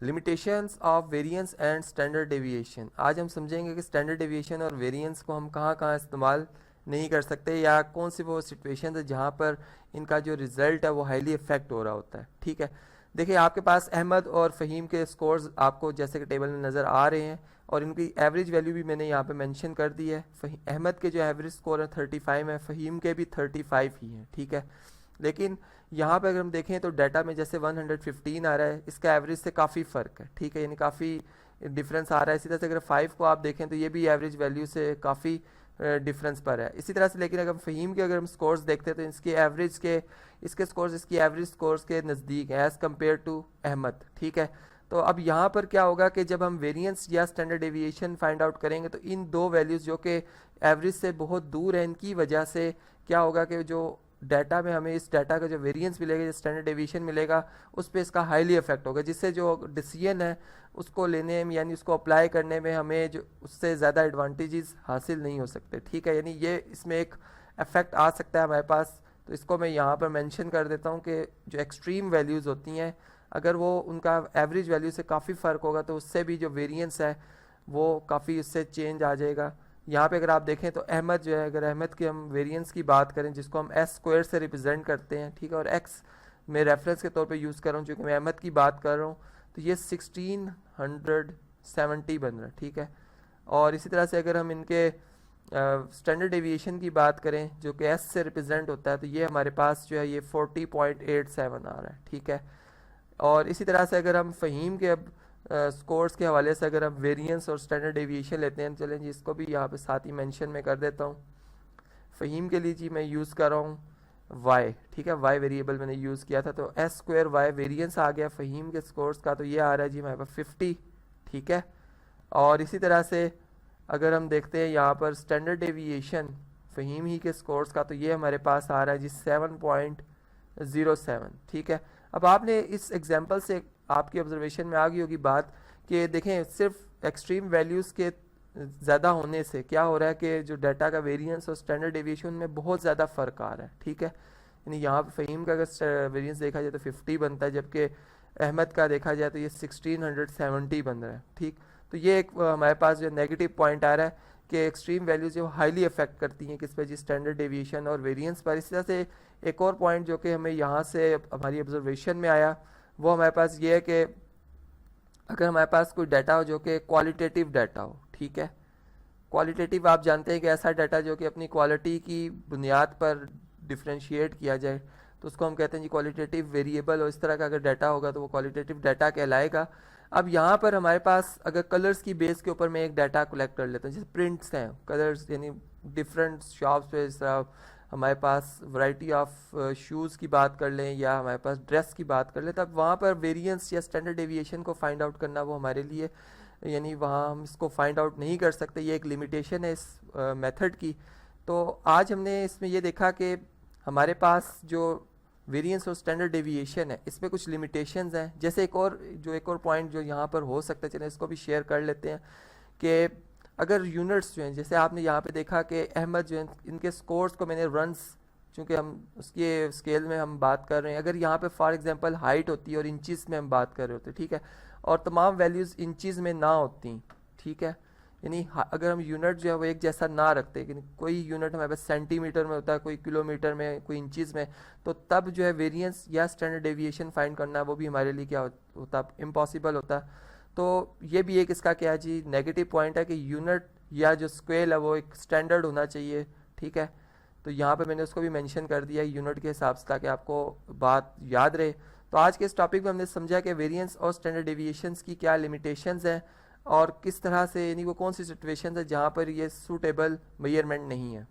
Limitations of variance and standard deviation. आज हम समझेंगे कि स्टैंडर्ड डेविएशन और वेरिएंस को हम कहाँ कहाँ इस्तेमाल नहीं कर सकते, या कौन सी वो सिचुएशन है जहाँ पर इनका जो रिजल्ट है वो हाईली इफेक्ट हो रहा होता है। ठीक है, देखिए आपके पास अहमद और फ़हीम के स्कोर्स आपको जैसे कि टेबल में नज़र आ रहे हैं, और इनकी एवरेज वैल्यू भी मैंने यहाँ पे मेंशन कर दी है। अहमद के जो एवरेज स्कोर है 35 है, फ़हीम के भी 35 ही हैं। ठीक है, लेकिन यहाँ पे अगर हम देखें तो डाटा में जैसे 115 आ रहा है, इसका एवरेज से काफ़ी फ़र्क है। ठीक है, यानी काफ़ी डिफरेंस आ रहा है। इसी तरह से अगर 5 को आप देखें तो ये भी एवरेज वैल्यू से काफ़ी डिफरेंस पर है। इसी तरह से लेकिन अगर फ़हीम के अगर हम स्कोर्स देखते हैं तो इसके स्कोर्स इसकी एवरेज स्कोर्स के नज़दीक है एज़ कम्पेयर टू अहमद। ठीक है, तो अब यहाँ पर क्या होगा कि जब हम वेरिएंस या स्टैंडर्ड डेविएशन फाइंड आउट करेंगे तो इन दो वैल्यूज़ जो कि एवरेज से बहुत दूर है, इनकी वजह से क्या होगा कि जो डाटा में हमें इस डाटा का जो वेरिएंस मिलेगा, जो स्टैंडर्ड डेविएशन मिलेगा, उस पर इसका हाईली इफेक्ट होगा, जिससे जो डिसीजन है उसको लेने में यानी उसको अप्लाई करने में हमें जो उससे ज़्यादा एडवांटेजेस हासिल नहीं हो सकते। ठीक है, यानी ये इसमें एक इफेक्ट आ सकता है हमारे पास। तो इसको मैं यहाँ पर मेंशन कर देता हूँ कि जो एक्सट्रीम वैल्यूज़ होती हैं, अगर वो उनका एवरेज वैल्यू से काफ़ी फ़र्क होगा तो उससे भी जो वेरिएंस है वो काफ़ी उससे चेंज आ जाएगा। यहाँ पे अगर आप देखें तो अहमद जो है, अगर अहमद के हम वेरिएंस की बात करें जिसको हम एस स्क्वायर से रिप्रेजेंट करते हैं, ठीक है, और एक्स मैं रेफरेंस के तौर पे यूज़ कर रहा हूँ चूँकि मैं अहमद की बात कर रहा हूँ, तो ये 1670 बन रहा है। ठीक है, और इसी तरह से अगर हम इनके स्टैंडर्ड डेविएशन की बात करें जो कि एस से रिप्रेजेंट होता है, तो ये हमारे पास जो है ये 40.87 आ रहा है। ठीक है, और इसी तरह से अगर हम फ़हीम के अब स्कोर्स के हवाले से अगर हम वेरिएंस और स्टैंडर्ड डेविएशन लेते हैं, चलें जी इसको भी यहाँ पे साथ ही मेंशन में कर देता हूँ। फ़हीम के लिए जी मैं यूज़ कर रहा हूँ वाई। ठीक है, वाई वेरिएबल मैंने यूज़ किया था, तो एस स्क्वायर वाई वेरिएंस आ गया फ़हीम के स्कोर्स का, तो ये आ रहा है जी हमारे पास 50। ठीक है, और इसी तरह से अगर हम देखते हैं यहाँ पर स्टैंडर्ड डेविएशन फ़हीम ही के स्कोर्स का, तो ये हमारे पास आ रहा है जी 7.07। ठीक है, अब आपने इस एग्जांपल से आपकी ऑब्जर्वेशन में आ गई होगी बात कि देखें सिर्फ एक्सट्रीम वैल्यूज़ के ज़्यादा होने से क्या हो रहा है कि जो डाटा का वेरिएंस और स्टैंडर्ड डेविएशन में बहुत ज़्यादा फ़र्क आ रहा है। ठीक है, यानी यहाँ पर फ़हीम का अगर वेरिएंस देखा जाए तो 50 बनता है, जबकि अहमद का देखा जाए तो ये 1670 बन रहा है। ठीक, तो ये एक हमारे पास जो नेगेटिव पॉइंट आ रहा है कि एक्सट्रीम वैल्यूज जो हाईली अफेक्ट करती हैं किस पे जी स्टैंडर्ड डेविएशन और वेरिएंस पर। इसी तरह से एक और पॉइंट जो कि हमें यहाँ से हमारी ऑब्जर्वेशन में आया वो हमारे पास ये है कि अगर हमारे पास कोई डाटा हो जो कि क्वालिटेटिव डाटा हो, ठीक है, क्वालिटेटिव आप जानते हैं कि ऐसा डाटा जो कि अपनी क्वालिटी की बुनियाद पर डिफ्रेंशिएट किया जाए, तो उसको हम कहते हैं जी क्वालिटेटिव वेरिएबल, और इस तरह का अगर डाटा होगा तो वो क्वालिटेटिव डाटा कहलाएगा। अब यहाँ पर हमारे पास अगर कलर्स की बेस के ऊपर मैं एक डाटा कलेक्ट कर लेता हूँ, जैसे प्रिंट्स हैं, कलर्स यानी डिफरेंट शॉप्स पे इस तरह हमारे पास वैरायटी ऑफ शूज़ की बात कर लें या हमारे पास ड्रेस की बात कर लें, तब वहाँ पर वेरिएंस या स्टैंडर्ड डेविएशन को फाइंड आउट करना वो हमारे लिए यानी वहाँ हम इसको फाइंड आउट नहीं कर सकते, ये एक लिमिटेशन है इस मेथड की। तो आज हमने इसमें ये देखा कि हमारे पास जो वेरिएंस और स्टैंडर्ड डेविएशन है इसमें कुछ लिमिटेशंस हैं। जैसे एक और पॉइंट जो यहाँ पर हो सकता है, चलें इसको भी शेयर कर लेते हैं कि अगर यूनिट्स जो हैं, जैसे आपने यहाँ पे देखा कि अहमद जो है इनके स्कोर्स को मैंने रन्स, चूँकि हम उसके स्केल में हम बात कर रहे हैं, अगर यहाँ पे फॉर एग्जांपल हाइट होती है और इंचज़ में हम बात कर रहे होते, ठीक है, और तमाम वैल्यूज़ इंचज़ में ना होती, ठीक है, यानी अगर हम यूनिट जो है वो एक जैसा ना रखते, कि कोई यूनिट हमारे पास सेंटीमीटर में होता है, कोई किलोमीटर में, कोई इंचज़ में, तो तब जो है वेरिएंस या स्टैंडर्ड डेविएशन फाइंड करना वो भी हमारे लिए क्या होता, इम्पॉसिबल होता। तो ये भी एक इसका क्या जी नेगेटिव पॉइंट है कि यूनिट या जो स्केल है वो एक स्टैंडर्ड होना चाहिए। ठीक है, तो यहाँ पे मैंने उसको भी मेंशन कर दिया यूनिट के हिसाब से ताकि आपको बात याद रहे। तो आज के इस टॉपिक में हमने समझा कि वेरिएंस और स्टैंडर्ड डेविएशंस की क्या लिमिटेशंस हैं और किस तरह से, यानी वो कौन सी सिचुएशन है जहाँ पर ये सूटेबल मेजरमेंट नहीं है।